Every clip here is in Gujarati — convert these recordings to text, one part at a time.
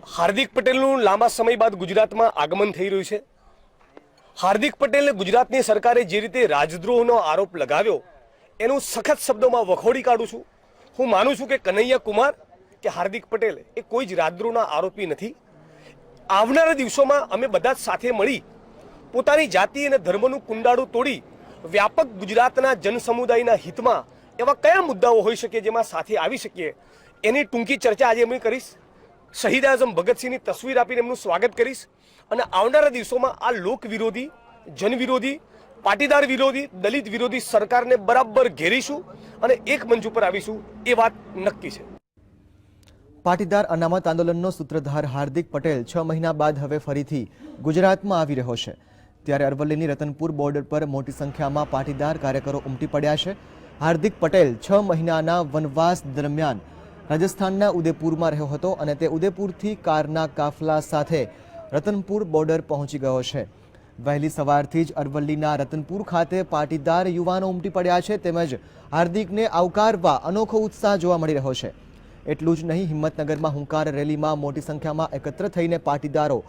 હાર્દિક પટેલનું લાંબા સમય બાદ ગુજરાતમાં આગમન થઈ રહ્યું છે। હાર્દિક પટેલને ગુજરાતની સરકારે જે રીતે રાજદ્રોહનો આરોપ લગાવ્યો એનું સખત શબ્દોમાં વખોડી કાઢું છું। હું માનું છું કે કનૈયા કુમાર કે હાર્દિક પટેલ એ કોઈ જ રાજદ્રોહના આરોપી નથી। આવનારા દિવસોમાં અમે બધા જ સાથે મળી પોતાની જાતિ અને ધર્મનું કુંડાળું તોડી વ્યાપક ગુજરાતના જનસમુદાયના હિતમાં એવા કયા મુદ્દાઓ હોઈ શકે જેમાં સાથે આવી શકીએ એની ટૂંકી ચર્ચા આજે અમે કરીશ। શહીદ આઝમ ભગતસિંહની તસવીર આપીને એમનું સ્વાગત કરીશ અને આવનારા દિવસોમાં આ લોક વિરોધી, જન વિરોધી, પાટીદાર વિરોધી, દલિત વિરોધી સરકારને બરાબર ઘેરીશું અને એક મંચ ઉપર આવીશું એ વાત નક્કી છે। પાટીદાર અનામત આંદોલનનો સૂત્રધાર હાર્દિક પટેલ 6 મહિના બાદ હવે ફરીથી ગુજરાતમાં આવી રહ્યો છે। ત્યારે અરવલ્લીની રતનપુર બોર્ડર પર મોટી સંખ્યામાં પાટીદાર કાર્યકરો ઉમટી પડ્યા છે। હાર્દિક પટેલ 6 મહિનાના વનવાસ દરમિયાન રાજસ્થાનના ઉદયપુરમાં રહ્યો હતો અને તે ઉદયપુરથી કારના કાફલા સાથે રતનપુર બોર્ડર પહોંચી ગયો છે। વહેલી સવારથી જ અરવલ્લીના રતનપુર ખાતે પાટીદાર યુવાનો ઉમટી પડ્યા છે તેમજ હાર્દિકને આવકારવા અનોખો ઉત્સાહ જોવા મળી રહ્યો છે। એટલું જ નહીં, હિંમતનગરમાં હુંકાર રેલીમાં મોટી સંખ્યામાં એકત્ર થઈને પાટીદારો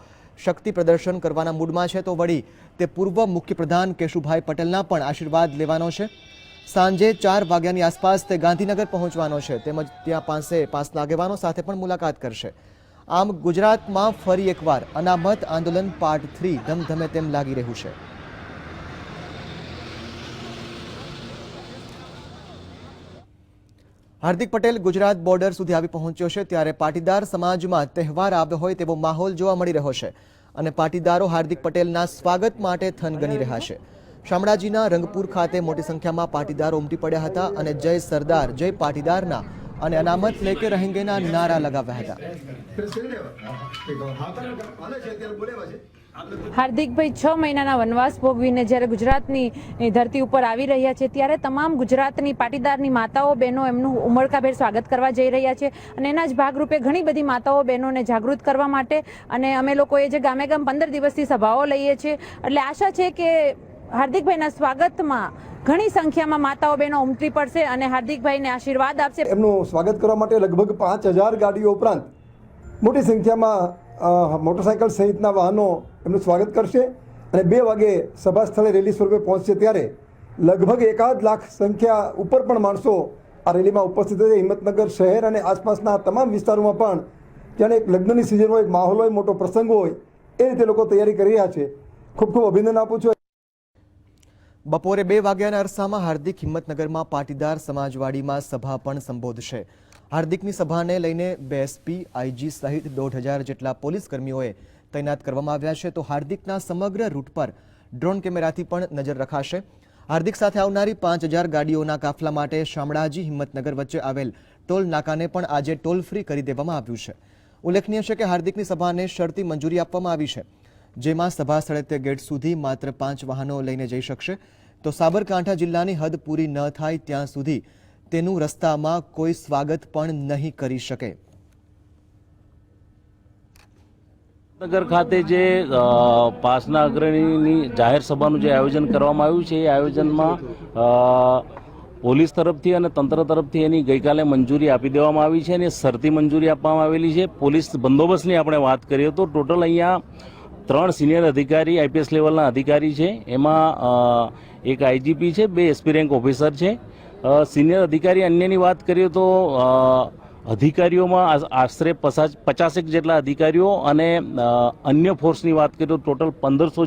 શક્તિ પ્રદર્શન કરવાના મૂડમાં છે તો વળી તે પૂર્વ મુખ્યપ્રધાન કેશુભાઈ પટેલના પણ આશીર્વાદ લેવાનો છે। સાંજે 4 વાગ્યાની આસપાસ તે ગાંધીનગર પહોંચવાનો છે તેમજ ત્યાં પાસના આગેવાનો સાથે પણ મુલાકાત કરશે। આમ ગુજરાતમાં ફરી એકવાર અનામત આંદોલન પાર્ટ 3 ધમધમે તેમ લાગી રહ્યું છે। હાર્દિક પટેલ ગુજરાત બોર્ડર સુધી આવી પહોંચ્યો છે ત્યારે પાટીદાર સમાજમાં તહેવાર આવ્યો હોય તેવો માહોલ જોવા મળી રહ્યો છે અને પાટીદારો હાર્દિક પટેલના સ્વાગત માટે થનગની રહ્યા છે। શામળાજીના રંગપુર ખાતે મોટી સંખ્યામાં પાટીદારો ઉમટી પડ્યા હતા અને જય સરદાર, જય પાટીદારના અને અનામત લેકે રહેંગેના નારા લગાવ્યા હતા। હાર્દિકભાઈ 6 મહિનાના વનવાસ ભોગવીને જ્યારે ગુજરાતની ધરતી ઉપર આવી રહ્યા છે ત્યારે તમામ ગુજરાતની પાટીદારની માતાઓ બહેનો એમનું ઉમળકાભેર સ્વાગત કરવા જઈ રહ્યા છે અને એના જ ભાગરૂપે ઘણી બધી માતાઓ બહેનોને જાગૃત કરવા માટે અને અમે લોકોએ જે ગામે ગામ 15 દિવસથી સભાઓ લઈએ છીએ એટલે આશા છે કે હાર્દિકભાઈના સ્વાગતમાં ઘણી સંખ્યામાં માતાઓ બહેનો ઉમટી પડશે અને હાર્દિકભાઈને આશીર્વાદ આપશે। એમનું સ્વાગત કરવા માટે લગભગ 5000 ગાડીઓ ઉપરાંત મોટી સંખ્યામાં મોટરસાયકલ સહિતના વાહનો એમનું સ્વાગત કરશે અને 2 વાગે સભા સ્થળે રેલી સ્વરૂપે પહોંચશે ત્યારે લગભગ 1.5 લાખ સંખ્યા ઉપર પણ માણસો આ રેલીમાં ઉપસ્થિત થશે। હિંમતનગર શહેર અને આસપાસના તમામ વિસ્તારોમાં પણ જાણે એક લગ્નની સિઝન હોય, માહોલ હોય, મોટો પ્રસંગ હોય એ રીતે લોકો તૈયારી કરી રહ્યા છે। ખૂબ ખૂબ અભિનંદન આપું છું। બપોરે 2 વાગ્યાના અરસામાં હાર્દિક હિંમતનગરમાં પાટીદાર સમાજવાડીમાં સભા પણ સંબોધશે। હાર્દિકની સભાને લઈને એસપી, આઈજી સહિત 1.5 જેટલા પોલીસ કર્મીઓએ તૈનાત કરવામાં આવ્યા છે તો હાર્દિકના સમગ્ર રૂટ પર ડ્રોન કેમેરાથી પણ નજર રખાશે। હાર્દિક સાથે આવનારી 5000 ગાડીઓના કાફલા માટે શામળાજી હિંમતનગર વચ્ચે આવેલ ટોલ નાકાને પણ આજે ટોલ ફ્રી કરી દેવામાં આવ્યું છે। ઉલ્લેખનીય છે કે હાર્દિકની સભાને શરતી મંજૂરી આપવામાં આવી છે જેમાં સભા સ્થળે તે ગેટ સુધી માત્ર 5 વાહનો લઈને જઈ શકશે તો સાબરકાંઠા જિલ્લાની હદ પૂરી ન થાય ત્યાં સુધી તેનું રસ્તામાં કોઈ સ્વાગત પણ નહીં કરી શકે। નગર ખાતે જે પાસના અગ્રણીની જાહેર સભાનું જે આયોજન કરવામાં આવ્યું છે એ આયોજનમાં પોલીસ તરફથી અને તંત્ર તરફથી એની ગઈકાલે મંજૂરી આપી દેવામાં આવી છે અને શરતી મંજૂરી આપવામાં આવેલી છે। પોલીસ બંદોબસ્તની આપણે વાત કરીએ તો ટોટલ અહીંયા 3 સિનિયર અધિકારી આઈપીએસ લેવલના અધિકારી છે, એમાં એક આઈજીપી છે, 2 એસપી રેન્ક ઓફિસર છે। સિનિયર અધિકારી અન્યની વાત કરીએ તો અધિકારીઓમાં આશરે 50 જેટલા અધિકારીઓ અને અન્ય ફોર્સની વાત કરીએ તો ટોટલ 1500